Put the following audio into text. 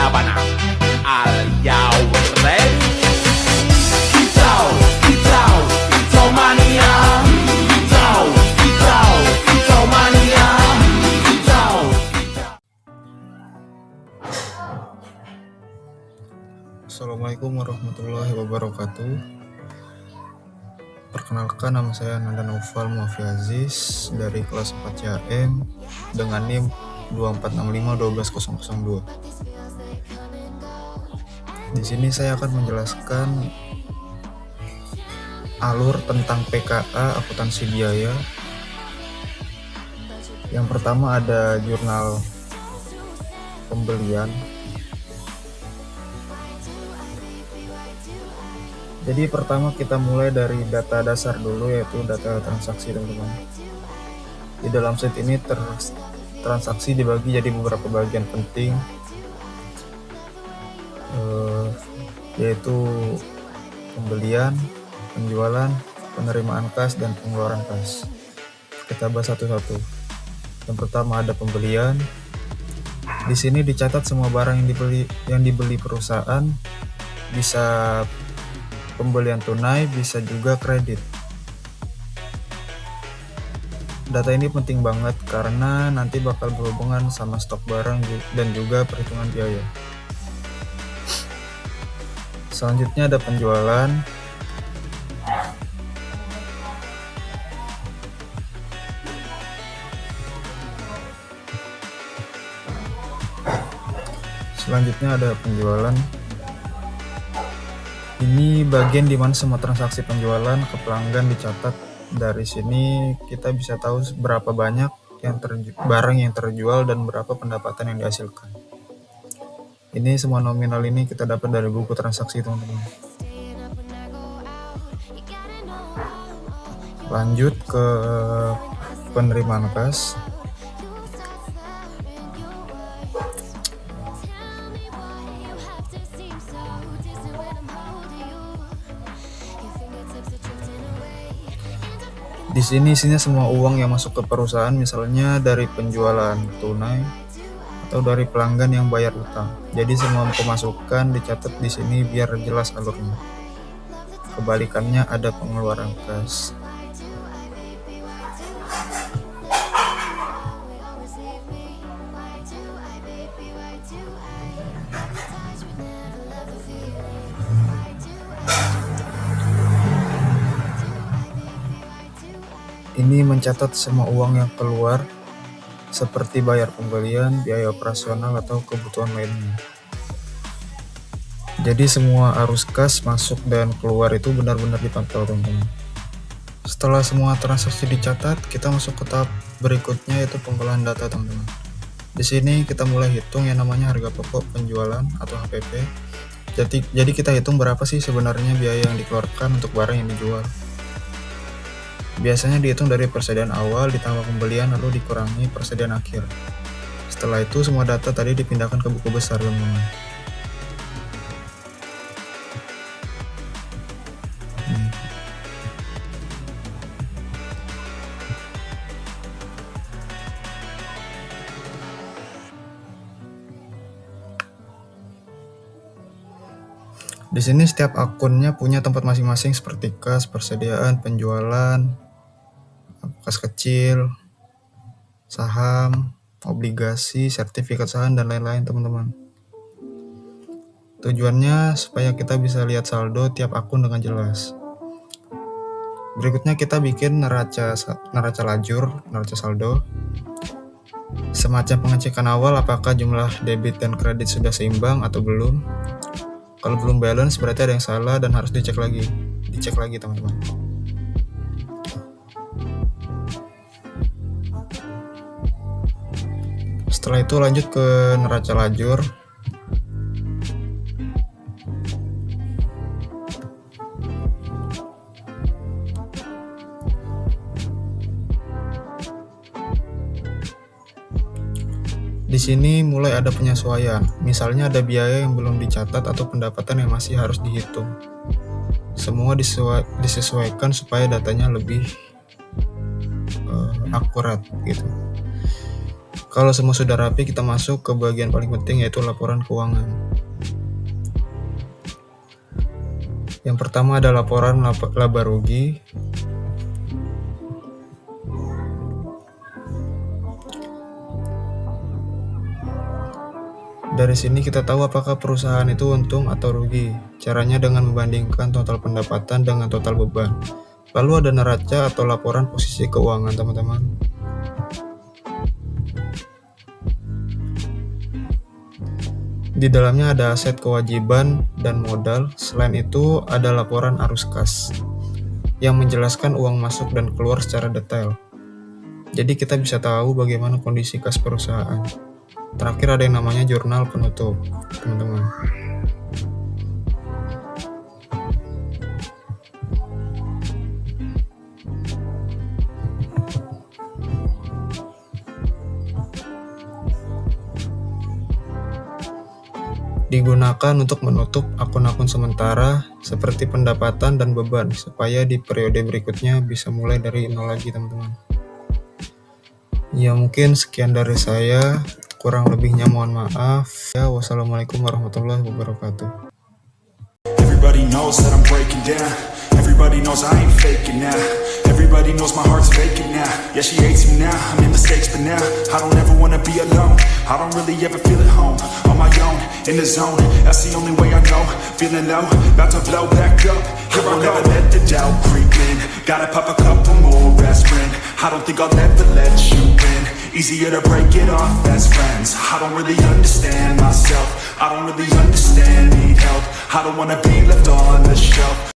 Sabana. Are you ready? Kicau, kicau, kicau mania. Kicau, kicau, kicau mania. Kicau, kicau. Assalamualaikum warahmatullahi wabarakatuh. Perkenalkan, nama saya Nanda Noval Muafi Aziz dari kelas 4 CAM dengan NIM 2465-12002. Di sini saya akan menjelaskan alur tentang PKA akuntansi biaya. Yang pertama ada jurnal pembelian. Jadi pertama kita mulai dari data dasar dulu, yaitu data transaksi, teman-teman. Di dalam sheet ini transaksi dibagi jadi beberapa bagian penting, yaitu pembelian, penjualan, penerimaan kas, dan pengeluaran kas. Kita bahas satu-satu. Yang pertama ada pembelian. Di sini dicatat semua barang yang dibeli perusahaan, bisa pembelian tunai, bisa juga kredit. Data ini penting banget karena nanti bakal berhubungan sama stok barang dan juga perhitungan biaya. Selanjutnya ada penjualan. Ini bagian dimana semua transaksi penjualan ke pelanggan dicatat. Dari sini kita bisa tahu berapa banyak barang yang terjual dan berapa pendapatan yang dihasilkan. Ini semua nominal ini kita dapat dari buku transaksi, teman-teman. Lanjut ke penerimaan kas. Di sini isinya semua uang yang masuk ke perusahaan, misalnya dari penjualan tunai atau dari pelanggan yang bayar utang. Jadi semua pemasukan dicatat di sini biar jelas alurnya. Kebalikannya ada pengeluaran kas. Ini mencatat semua uang yang keluar, seperti bayar pembelian, biaya operasional, atau kebutuhan lainnya. Jadi semua arus kas masuk dan keluar itu benar-benar dipantau, teman-teman. Setelah semua transaksi dicatat, kita masuk ke tahap berikutnya, yaitu pengolahan data, teman-teman. Di sini kita mulai hitung yang namanya harga pokok penjualan atau HPP. Jadi kita hitung berapa sih sebenarnya biaya yang dikeluarkan untuk barang yang dijual. Biasanya dihitung dari persediaan awal ditambah pembelian lalu dikurangi persediaan akhir. Setelah itu semua data tadi dipindahkan ke buku besar, teman-teman. Di sini setiap akunnya punya tempat masing-masing seperti kas, persediaan, penjualan, kas kecil, saham, obligasi, sertifikat saham, dan lain-lain, teman-teman. Tujuannya supaya kita bisa lihat saldo tiap akun dengan jelas. Berikutnya kita bikin neraca saldo. Semacam pengecekan awal apakah jumlah debit dan kredit sudah seimbang atau belum. Kalau belum balance berarti ada yang salah dan harus dicek lagi, teman-teman. Setelah itu lanjut ke neraca lajur. Di sini mulai ada penyesuaian. Misalnya ada biaya yang belum dicatat atau pendapatan yang masih harus dihitung. Semua disesuaikan supaya datanya lebih akurat gitu. Kalau semua sudah rapi, kita masuk ke bagian paling penting, yaitu laporan keuangan. Yang pertama ada laporan laba rugi. Dari sini kita tahu apakah perusahaan itu untung atau rugi. Caranya dengan membandingkan total pendapatan dengan total beban. Lalu ada neraca atau laporan posisi keuangan, teman-teman. Di dalamnya ada aset kewajiban dan modal. Selain itu ada laporan arus kas yang menjelaskan uang masuk dan keluar secara detail. Jadi kita bisa tahu bagaimana kondisi kas perusahaan. Terakhir ada yang namanya jurnal penutup, teman-teman. Digunakan untuk menutup akun-akun sementara seperti pendapatan dan beban, supaya di periode berikutnya bisa mulai dari nol lagi, teman-teman. Ya, mungkin sekian dari saya. Kurang lebihnya mohon maaf. Ya, wassalamualaikum warahmatullahi wabarakatuh. Everybody knows that I'm breaking down. Everybody knows I ain't faking now. Everybody knows my heart's vacant now. Yeah, she hates me now, I made mistakes but now I don't ever wanna be alone. I don't really ever feel at home. On my own, in the zone, that's the only way I know. Feeling low, about to blow back up. Here I go, never let the doubt creep in. Gotta pop a couple more aspirin. I don't think I'll ever let you in. Easier to break it off best friends. I don't really understand myself. I don't really understand, need help. I don't wanna be left on the shelf.